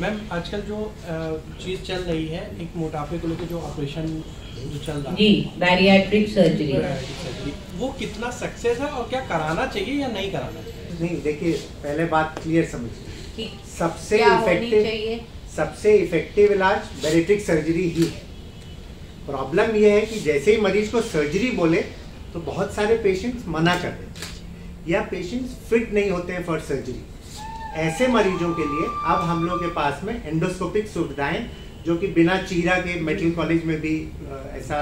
Ma'am आजकल जो चीज़ चल रही है, एक मोटापे को लेकर जो ऑपरेशन जो चल रहा है जी, बैरिएट्रिक सर्जरी, वो कितना सक्सेस है और क्या कराना चाहिए या नहीं कराना चाहिए? नहीं, देखिए पहले बात क्लियर समझिए, सबसे इफेक्टिव इलाज बैरिएट्रिक सर्जरी ही है। प्रॉब्लम ये है कि जैसे ही मरीज को सर्जरी बोले तो बहुत सारे पेशेंट्स मना कर देते हैं या पेशेंट्स फिट नहीं होते हैं फॉर सर्जरी। ऐसे मरीजों के लिए अब हम लोग के पास में एंडोस्कोपिक सुविधाएं, जो कि बिना चीरा के मेडिकल कॉलेज में भी ऐसा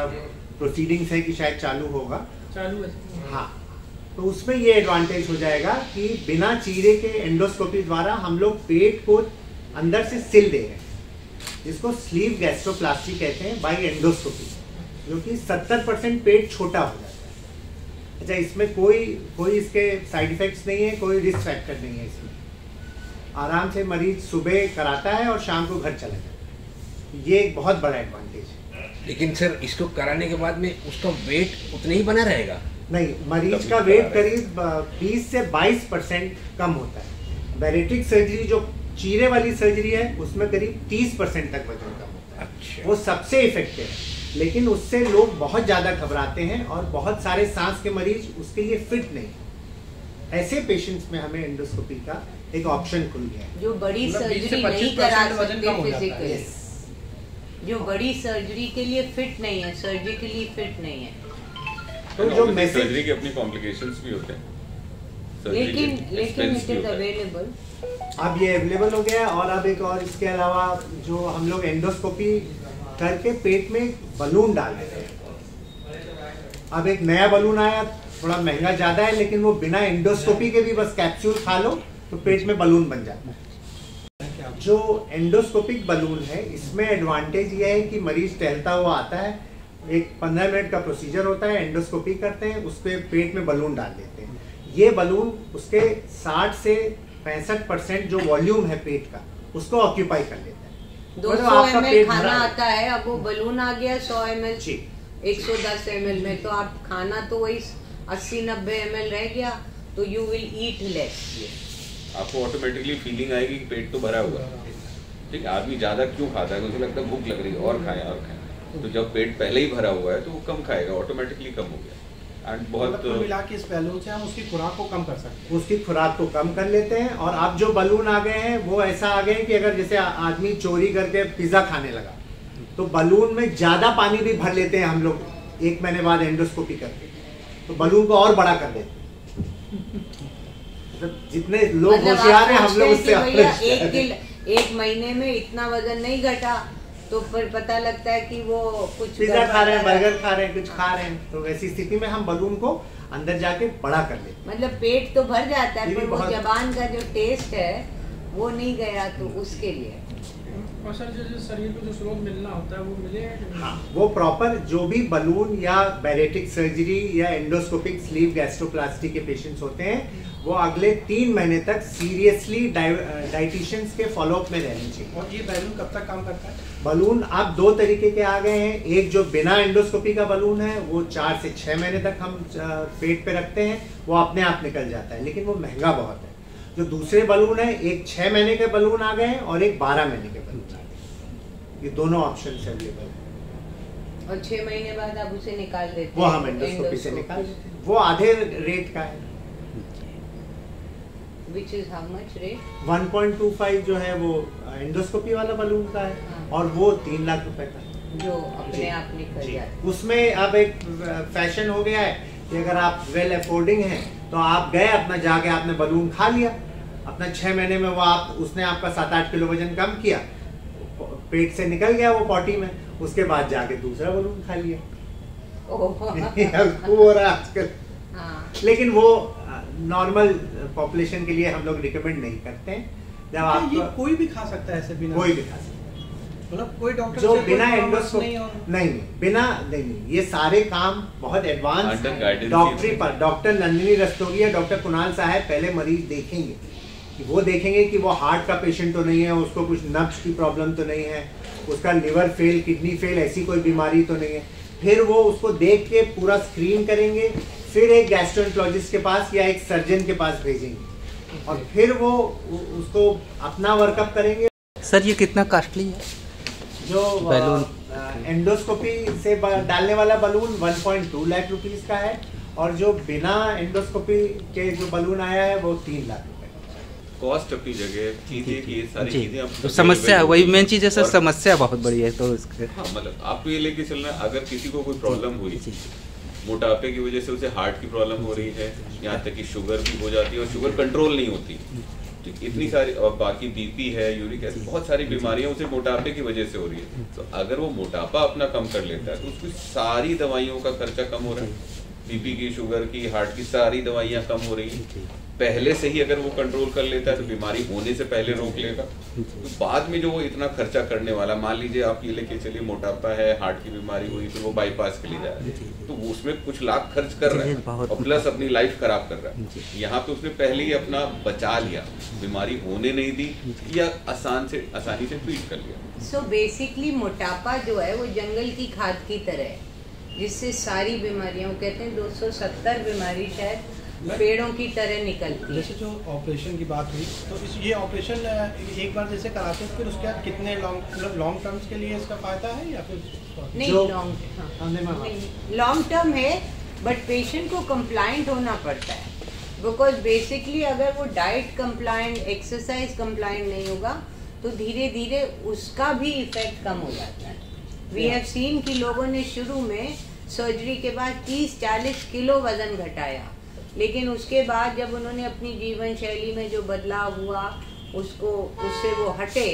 प्रोसीडिंग्स है कि शायद चालू है। हाँ, तो उसमें ये एडवांटेज हो जाएगा कि बिना चीरे के एंडोस्कोपी द्वारा हम लोग पेट को अंदर से सिल दे रहे हैं, जिसको स्लीव गैस्ट्रोप्लास्टी कहते हैं बाई एंडोस्कोपी, जो कि 70% पेट छोटा हो जाता है। अच्छा, इसमें कोई इसके साइड इफेक्ट्स नहीं है, कोई रिस्क फैक्टर नहीं है। इसमें आराम से मरीज सुबह कराता है और शाम को घर चला जाता है। ये एक बहुत बड़ा एडवांटेज है। लेकिन सर, इसको कराने के बाद में उसका वेट उतना ही बना रहेगा? नहीं, मरीज का वेट करीब 20 से 22% कम होता है। बैरिएट्रिक सर्जरी जो चीरे वाली सर्जरी है उसमें करीब 30% तक वजन कम होता है। अच्छा। वो सबसे इफेक्टिव है, लेकिन उससे लोग बहुत ज़्यादा घबराते हैं और बहुत सारे सांस के मरीज उसके लिए फिट नहीं। ऐसे पेशेंट्स में हमें एंडोस्कोपी का एक ऑप्शन खुल गया है। जो बड़ी सर्जरी नहीं करा सकते फिजिकली, जो बड़ी सर्जरी के लिए फिट नहीं है, सर्जिकली फिट नहीं है, तो जो सर्जरी के अपनी कॉम्प्लिकेशंस भी होते हैं, लेकिन इट इज अवेलेबल। अब ये अवेलेबल हो गया है। और अब एक और इसके अलावा जो हम लोग एंडोस्कोपी करके पेट में बलून डाल देते हैं। अब एक नया बलून आया, थोड़ा महंगा ज्यादा है, लेकिन वो बिना एंडोस्कोपी के भी बस कैप्सूल खा लो तो पेट में बलून बन जाता है। जो एंडोस्कोपिक बलून है, इसमें एडवांटेज ये है कि मरीज टहलता हुआ आता है, एक 15 मिनट का प्रोसीजर होता है, एंडोस्कोपी करते हैं, उस पर पेट में बलून डाल देते हैं। ये बलून उसके 60 से 65% जो वॉल्यूम है पेट का, उसको ऑक्यूपाई कर लेता है। 200 ml खाना आता है, अब वो बलून आ गया 100 ml 110 ml में, तो आप खाना तो वही 80-90 ml रह गया, तो यू विल ईट लेस। आपको ऑटोमेटिकली फीलिंग आएगी कि पेट तो भरा हुआ है। ठीक है, आदमी ज्यादा क्यों खाता है? मुझे लगता है भूख लग रही है और खाए और खाए, तो जब पेट पहले ही भरा हुआ है तो वो कम खाएगा, ऑटोमेटिकली कम हो गया। एंड बहुत मिला के इस बैलून से हम उसकी खुराक को कम कर सकते हैं। उसकी खुराक को कम कर लेते हैं। और अब जो बलून आ गए हैं वो ऐसा आ गए हैं कि अगर जैसे आदमी चोरी करके पिज्जा खाने लगा तो बलून में ज्यादा पानी भी भर लेते हैं हम लोग 1 महीने बाद एंडोस्कोपी करके, तो बलून को और बड़ा कर देते हैं। जितने लोग होशियार हैं, हम लोग उससे एक महीने में इतना वजन नहीं घटा, तो फिर पता लगता है कि वो कुछ पिज्जा खा रहे हैं, बर्गर खा रहे हैं, कुछ खा रहे हैं, तो वैसी स्थिति में हम बलून को अंदर जाके बड़ा कर लेते हैं। मतलब पेट तो भर जाता है, पर वो जबान का जो टेस्ट है वो नहीं गया, तो उसके लिए। और सर, जो शरीर को जो स्रोत मिलना होता है वो मिलेगा? हाँ, वो प्रॉपर जो भी बलून या बैरिएट्रिक सर्जरी या एंडोस्कोपिक स्लीव गैस्ट्रोप्लास्टी के पेशेंट्स होते हैं, वो अगले 3 महीने तक सीरियसली डाइटिशियंस के फॉलोअप में रहने चाहिए। और ये बैलून कब तक काम करता है? बलून अब 2 तरीके के आ गए हैं। एक जो बिना एंडोस्कोपी का बलून है, वो 4 से 6 महीने तक हम पेट पे रखते हैं, वो अपने आप निकल जाता है, लेकिन वो महंगा बहुत है। जो दूसरे बलून है, एक 6 महीने के बलून आ गए हैं और एक 12 महीने के बलून आ गए। ये दोनों ऑप्शन अवेलेबल है। और 6 महीने बाद आप उसे निकाल देते हैं? वो हम एंडोस्कोपी से निकाल देते हैं। वो आधे रेट का है। Which is how much rate? 1.25 जो है वो एंडोस्कोपी वाला बलून का है। हाँ। और वो 3 लाख रुपए का है, जो अपने आप निकल जाता है। उसमें अब एक फैशन हो गया है कि अगर आप वेल अफोर्डिंग हैं तो आप गए, अपना जाके आपने बलून खा लिया, अपना 6 महीने में वो उसने आपका 7-8 किलो वजन कम किया, पेट से निकल गया वो पॉटी में, उसके बाद जाके दूसरा बलून खा लिया। हो रहा है आजकल। हाँ। लेकिन वो नॉर्मल पॉपुलेशन के लिए हम लोग रिकमेंड नहीं करते हैं। जब आप कोई भी खा सकता है ऐसे बिना? कोई भी खा सकता है, मतलब कोई डॉक्टर जो बिना एंडोस्कोपी नहीं, ये सारे काम बहुत एडवांस डॉक्टरी पर। डॉक्टर नंदिनी रस्तोगी या डॉक्टर कुणाल साहब पहले मरीज देखेंगे, कि वो देखेंगे कि वो हार्ट का पेशेंट तो नहीं है, उसको कुछ नब्ज की प्रॉब्लम तो नहीं है, उसका लिवर फेल, किडनी फेल, ऐसी कोई बीमारी तो नहीं है। फिर वो उसको देख के पूरा स्क्रीन करेंगे, फिर एक गैस्ट्रोएंटरोलॉजिस्ट के पास या एक सर्जन के पास भेजेंगे, और फिर वो उसको अपना वर्कअप करेंगे। सर ये कितना कॉस्टली है? जो बैलून एंडोस्कोपी से डालने वाला बलून 1.2 लाख रुपीस का है, और जो बिना एंडोस्कोपी के जो बलून आया है वो 3 लाख रुपए। कॉस्ट अपनी जगह, चीजें की सारी चीजें अब तो समस्या वही मेन चीज़ है सर, समस्या बहुत बड़ी है। तो इसके हाँ, मतलब आपको ये लेके चलना, अगर किसी को कोई प्रॉब्लम हुई, मोटापे की वजह से उसे हार्ट की प्रॉब्लम हो रही है, यहाँ तक कि शुगर भी हो जाती है और शुगर कंट्रोल नहीं होती, ठीक, इतनी सारी, और बाकी बीपी है, यूरिक एसिड, बहुत सारी बीमारियां उसे मोटापे की वजह से हो रही है। तो अगर वो मोटापा अपना कम कर लेता है तो उसकी सारी दवाइयों का खर्चा कम हो रहा है, बीपी की, शुगर की, हार्ट की सारी दवाइयां कम हो रही हैं। पहले से ही अगर वो कंट्रोल कर लेता है तो बीमारी होने से पहले रोक लेगा। तो बाद में जो वो इतना खर्चा करने वाला, मान लीजिए आप ये लेके चलिए मोटापा है, हार्ट की बीमारी हुई, फिर वो बाईपास के लिए जा रहा है, तो उसमें कुछ लाख खर्च कर रहा है और प्लस अपनी लाइफ खराब कर रहा है। यहाँ पे उसने पहले ही अपना बचा लिया, बीमारी होने नहीं दी, या आसानी से ट्रीट कर लिया। सो बेसिकली मोटापा जो है वो जंगल की खाद की तरह है, जिससे सारी बीमारियां, कहते हैं 270 बीमारी शायद पेड़ों की तरह निकलती है। जैसे जो ऑपरेशन की बात हुई, तो ये ऑपरेशन एक बार जैसे कराते हैं, फिर उसके बाद कितने लॉन्ग टर्म्स के लिए इसका फायदा है या फिर नहीं? लॉन्ग टर्म है, बट पेशेंट को कंप्लाइंट होना पड़ता है, बिकॉज बेसिकली अगर वो डाइट कंप्लाइंट, एक्सरसाइज कंप्लाइंट नहीं होगा तो धीरे धीरे उसका भी इफेक्ट कम हो जाता है। वी हैव सीन कि लोगों ने शुरू में सर्जरी के बाद 30-40 किलो वजन घटाया, लेकिन उसके बाद जब उन्होंने अपनी जीवन शैली में जो बदलाव हुआ उससे वो हटे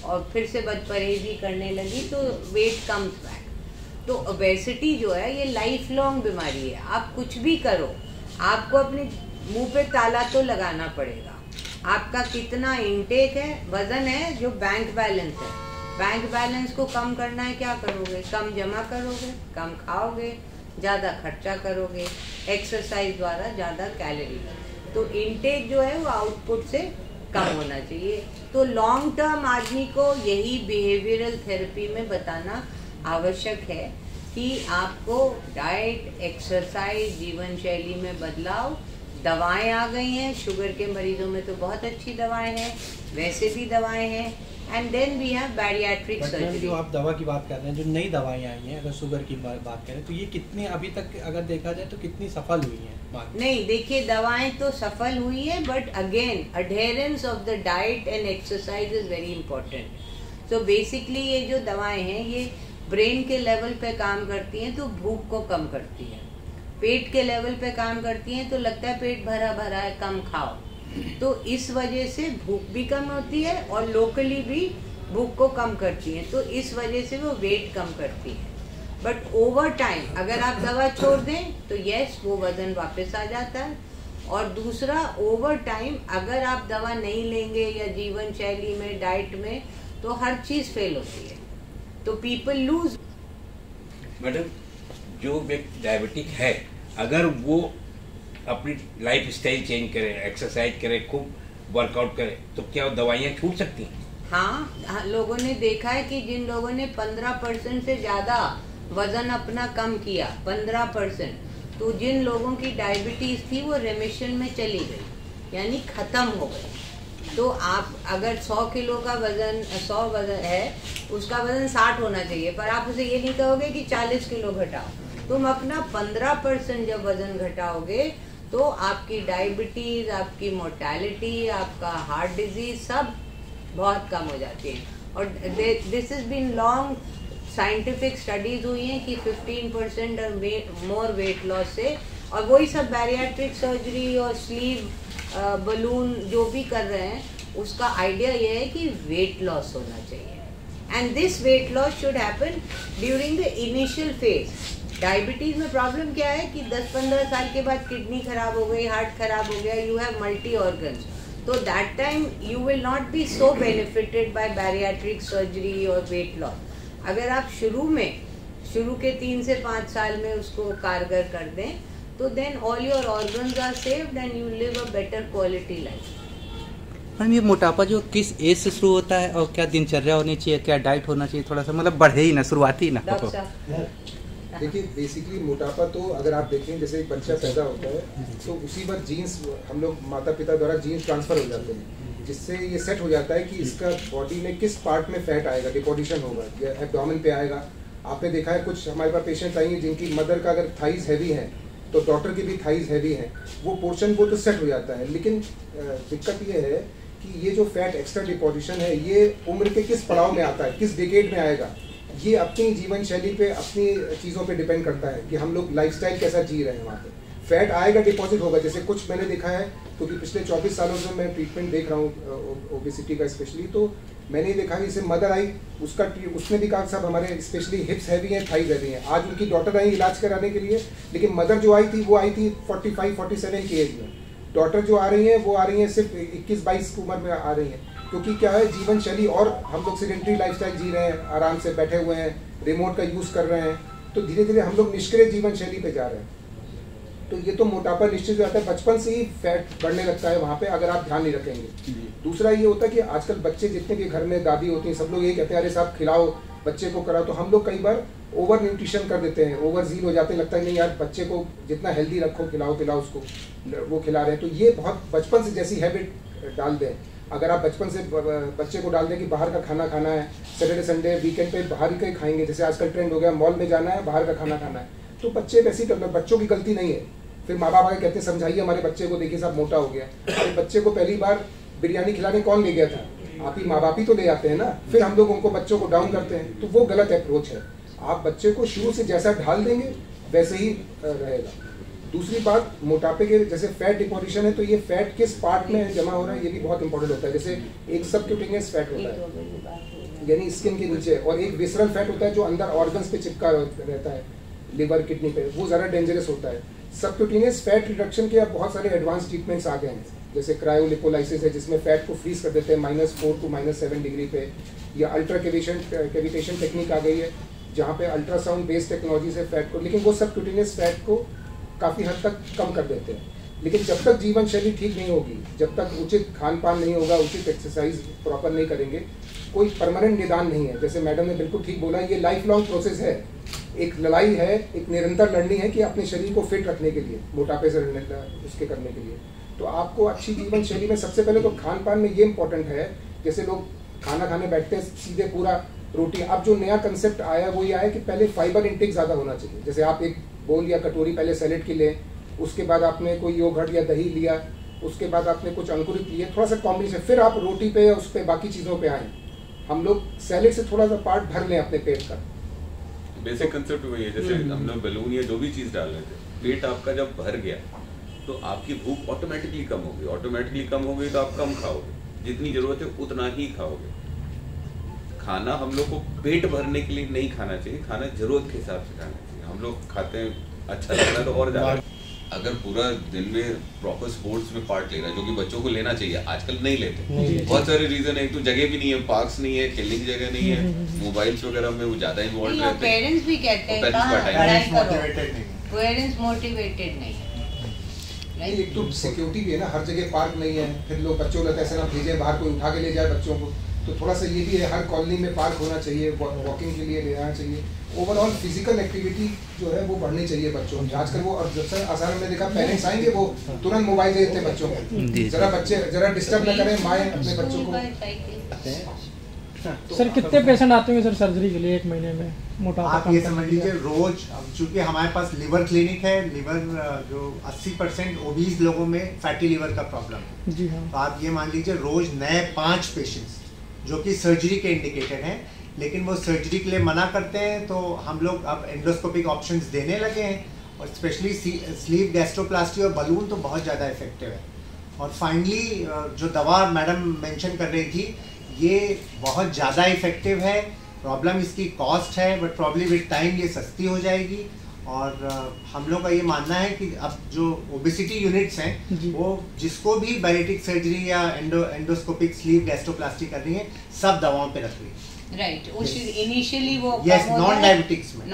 और फिर से बदपरहेजी करने लगी, तो वेट कम्स बैक। तो ओबेसिटी जो है ये लाइफ लॉन्ग बीमारी है। आप कुछ भी करो, आपको अपने मुंह पे ताला तो लगाना पड़ेगा। आपका कितना इनटेक है, वजन है, जो बैंक बैलेंस है, बैंक बैलेंस को कम करना है, क्या करोगे? कम जमा करोगे, कम खाओगे, ज़्यादा खर्चा करोगे, एक्सरसाइज द्वारा ज़्यादा कैलोरी। तो इनटेक जो है वो आउटपुट से कम होना चाहिए। तो लॉन्ग टर्म आदमी को यही बिहेवियरल थेरेपी में बताना आवश्यक है कि आपको डाइट, एक्सरसाइज, जीवन शैली में बदलाव, दवाएं आ गई हैं, शुगर के मरीजों में तो बहुत अच्छी दवाएं हैं, वैसे भी दवाएं हैं, and then we have bariatric surgery. जो आप दवा की बात कर रहे हैं, जो नई दवाएं आई हैं, अगर शुगर की बात करें तो ये कितनी अभी तक अगर देखा जाए तो कितनी सफल हुई हैं? नहीं, देखिए दवाएं तो सफल हुई हैं, but again adherence of the diet and exercise is very important. So basically ये जो दवाएं हैं ये ब्रेन के लेवल पे काम करती हैं तो भूख को कम करती है, पेट के लेवल पे काम करती हैं तो लगता है पेट भरा भरा है, कम खाओ, तो इस वजह से भूख भी कम होती है और लोकली भी भूख को कम करती है, तो इस वजह से वो वेट कम करती है। बट ओवर टाइम अगर आप दवा छोड़ दें तो यस वो वजन वापस आ जाता है, और दूसरा ओवर टाइम अगर आप दवा नहीं लेंगे या जीवन शैली में, डाइट में, तो हर चीज फेल होती है, तो पीपल लूज। मैडम, जो व्यक्ति डायबिटिक है अगर वो अपनी लाइफ स्टाइल चेंज करे, एक्सरसाइज करे, खूब वर्कआउट करे, तो क्या वो दवाइयाँ छूट सकती हैं? हाँ, लोगों ने देखा है कि जिन लोगों ने 15% से ज्यादा वजन अपना कम किया, 15%, तो जिन लोगों की डायबिटीज थी वो रेमिशन में चली गई, यानी खत्म हो गई। तो आप अगर 100 किलो का वजन, 100 वजन है, उसका वजन 60 होना चाहिए, पर आप उसे ये नहीं कहोगे कि 40 किलो घटाओ। तुम अपना 15% जब वजन घटाओगे तो आपकी डायबिटीज, आपकी मोर्टेलिटी, आपका हार्ट डिजीज सब बहुत कम हो जाती है। और this is been long scientific studies हुई हैं कि 15% और मोर वेट लॉस से, और वही सब बैरियाट्रिक सर्जरी और स्लीव बलून जो भी कर रहे हैं, उसका आइडिया ये है कि वेट लॉस होना चाहिए, and this weight loss should happen during the initial phase. Diabetes में प्रॉब्लम क्या है कि 10-15 साल के बाद किडनी खराब हो गई, हार्ट खराब हो गया, यू हैव मल्टी ऑर्गन्स, तो that time you will not be so benefited bye bariatric surgery और वेट लॉस। अगर आप शुरू के 3 से 5 साल में उसको कारगर कर दें तो then all your organs are saved and you live a better quality life. Ma'am, ये मोटापा जो किस एज से शुरू होता है और क्या दिनचर्या होनी चाहिए, क्या डाइट होना चाहिए, थोड़ा सा मतलब बढ़े ही ना, शुरुआती ही ना? देखिए, बेसिकली मोटापा तो अगर आप देखें, जैसे एक बच्चा पैदा होता है तो उसी वक्त जीन्स, हम लोग माता पिता द्वारा जीन्स ट्रांसफर हो जाते हैं, जिससे ये सेट हो जाता है कि इसका बॉडी में किस पार्ट में फैट आएगा, डिपोजिशन होगा, या एब्डोमेन पे आएगा। आपने देखा है कुछ हमारे पास पेशेंट आई हैं जिनकी मदर का अगर थाइज हैवी है तो डॉटर की भी थाइज हैवी है, वो पोर्शन वो तो सेट हो जाता है। लेकिन दिक्कत ये है कि ये जो फैट एक्स्ट्रा डिपोजिशन है ये उम्र के किस पड़ाव में आता है, किस डिकेड में आएगा, ये अपनी जीवन शैली पे, अपनी चीज़ों पे डिपेंड करता है कि हम लोग लाइफस्टाइल कैसा जी रहे हैं। वहाँ पे फैट आएगा, डिपॉजिट होगा। जैसे कुछ मैंने देखा है, क्योंकि पिछले 24 सालों से मैं ट्रीटमेंट देख रहा हूँ ओबेसिटी का स्पेशली, तो मैंने ये देखा कि जैसे मदर आई उसने भी कहा साहब हमारे स्पेशली हिप्स हैवी हैं, थाइज हैवी हैं। आज उनकी डॉटर आई इलाज कराने के लिए, लेकिन मदर जो आई थी वो आई थी 45-47 की एज में। डॉटर जो आ रही हैं वो आ रही हैं सिर्फ 21-22 की उम्र में आ रही हैं, क्योंकि क्या है जीवन शैली, और हम लोग सेडेंटरी लाइफस्टाइल जी रहे हैं, आराम से बैठे हुए हैं, रिमोट का यूज़ कर रहे हैं, तो धीरे धीरे हम लोग निष्क्रिय जीवन शैली पे जा रहे हैं। तो ये तो मोटापा निश्चित हो जाता है, बचपन से ही फैट बढ़ने लगता है वहाँ पे अगर आप ध्यान नहीं रखेंगे। दूसरा ये होता है कि आजकल बच्चे जितने भी घर में दादी होती हैं सब लोग ये कहते हैं अरे साहब खिलाओ बच्चे को, कराओ, तो हम लोग कई बार ओवर न्यूट्रिशन कर देते हैं, ओवर जील हो जाते हैं, लगता है नहीं यार बच्चे को जितना हेल्दी रखो, खिलाओ पिलाओ उसको, वो खिला रहे हैं। तो ये बहुत बचपन से जैसी हैबिट डाल दें, अगर आप बचपन से बच्चे को डाल दें कि बाहर का खाना खाना है, सैटरडे संडे वीकेंड पे बाहर ही खाएंगे, जैसे आजकल ट्रेंड हो गया मॉल में जाना है, बाहर का खाना खाना है, तो बच्चे वैसे ही कर लो, बच्चों की गलती नहीं है। फिर माँ बाप आगे कहते हैं समझाइए हमारे बच्चे को, देखिए साहब मोटा हो गया। अरे बच्चे को पहली बार बिरयानी खिलाने कौन ले गया था? आप ही माँ बाप ही तो ले आते हैं ना, फिर हम लोग उनको बच्चों को डाउन करते हैं, तो वो गलत अप्रोच है। आप बच्चे को शुरू से जैसा ढाल देंगे वैसे ही रहेगा। दूसरी बात, मोटापे के जैसे फैट डिपोजिशन है, तो ये फैट किस पार्ट में जमा हो रहा है ये भी बहुत इंपॉर्टेंट होता है। जैसे एक सबक्यूटेनियस फैट होता है यानी स्किन के नीचे, और एक विसरल फैट होता है जो अंदर ऑर्गन्स पे चिपका रहता है, लिवर किडनी पे, वो ज़्यादा डेंजरस होता है। सबक्यूटेनियस फैट रिडक्शन के अब बहुत सारे एडवांस ट्रीटमेंट्स आ गए हैं, जैसे क्रायोलिपोलाइसिस है जिसमें फैट को फ्रीज कर देते हैं -4 to -7 डिग्री पे, या अल्ट्रा कैविटेशन टेक्निक आ गई है जहाँ पे अल्ट्रासाउंड बेस्ड टेक्नोलॉजी से फैट को, लेकिन वो सबक्यूटेनियस फैट को काफ़ी हद तक कम कर देते हैं। लेकिन जब तक जीवन शैली ठीक नहीं होगी, जब तक उचित खान पान नहीं होगा, उचित एक्सरसाइज प्रॉपर नहीं करेंगे, कोई परमानेंट निदान नहीं है। जैसे मैडम ने बिल्कुल ठीक बोला, ये लाइफ लॉन्ग प्रोसेस है, एक लड़ाई है, एक निरंतर लड़नी है कि अपने शरीर को फिट रखने के लिए, मोटापे से उसके करने के लिए। तो आपको अच्छी जीवन शैली में सबसे पहले तो खान पान में ये इंपॉर्टेंट है, जैसे लोग खाना खाने बैठते हैं सीधे पूरा रोटी, अब जो नया कंसेप्ट आया वो ये आया कि पहले फाइबर इंटेक ज़्यादा होना चाहिए। जैसे आप एक बोल या कटोरी पहले सैलेड की लें, उसके बाद आपने कोई योगर्ट या दही लिया, उसके बाद आपने कुछ अंकुरित लिए, थोड़ा सा कॉम्बिनेशन, फिर आप रोटी पे या उस पर बाकी चीज़ों पे आए। हम लोग सैलेड से थोड़ा सा पार्ट भर लें अपने पेट का। बेसिक कंसेप्ट वही है, जैसे हम लोग बलून या जो भी चीज़ डाल रहे थे, पेट आपका जब भर गया तो आपकी भूख ऑटोमेटिकली कम होगी, ऑटोमेटिकली कम होगी तो आप कम खाओगे, जितनी ज़रूरत है उतना ही खाओगे। खाना हम लोग को पेट भरने के लिए नहीं खाना चाहिए, खाना ज़रूरत के हिसाब से खाना चाहिए। हम लोग खाते हैं अच्छा लगता है तो और ज़्यादा, अगर पूरा दिन में प्रॉपर स्पोर्ट्स में पार्ट लेना, जो कि बच्चों को लेना चाहिए, आजकल नहीं लेते। बहुत सारे रीजन है, एक तो जगह भी नहीं है, पार्क्स नहीं है, खेलने की जगह नहीं है, मोबाइल्स वगैरह में वो ज्यादा इन्वॉल्व रहते हैं। पेरेंट्स भी कहते हैं पेरेंट्स मोटिवेटेड नहीं है। एक तो सिक्योरिटी भी है ना, हर जगह पार्क नहीं है, फिर लोग बच्चों को ऐसे ना भेजे बाहर, कोई उठा के ले जाए बच्चों को, तो थोड़ा सा ये भी है, हर कॉलोनी में पार्क होना चाहिए, वॉकिंग के लिए ले जाना चाहिए। ओवरऑल फिजिकल एक्टिविटी जो है वो बढ़नी चाहिए बच्चों में। आजकल वो, और जब से आसार में देखा पेरेंट्स आएंगे वो तुरंत मोबाइल दे देते हैं बच्चों को, जरा डिस्टर्ब न करें माएँ अपने बच्चों को। सर कितने पेशेंट आते हैं सर सर्जरी के लिए एक महीने में मोटापा? आप ये समझ लीजिए रोज, चूंकि हमारे पास लिवर क्लिनिक है, लिवर जो 80% ओबीज लोगों में फैटी लिवर का प्रॉब्लम है जी हाँ, तो आप ये मान लीजिए रोज नए 5 पेशेंट्स जो कि सर्जरी के इंडिकेटेड हैं, लेकिन वो सर्जरी के लिए मना करते हैं, तो हम लोग अब एंडोस्कोपिक ऑप्शंस देने लगे हैं, और स्पेशली स्लीव गैस्ट्रोप्लास्टी और बलून तो बहुत ज़्यादा इफेक्टिव है। और फाइनली जो दवा मैडम मेंशन कर रही थी, ये बहुत ज़्यादा इफेक्टिव है। प्रॉब्लम इसकी कॉस्ट है, बट प्रॉब्ली विद टाइम ये सस्ती हो जाएगी। और हम लोग का ये मानना है कि अब जो ओबेसिटी यूनिट्स हैं वो जिसको भी बैरेटिक सर्जरी या एंडोस्कोपिक स्लीव गैस्ट्रोप्लास्टी करनी है, सब दवाओं पे रख रही है। राइट, इनिशियली वो यस, नॉन डायबिटिक्स में।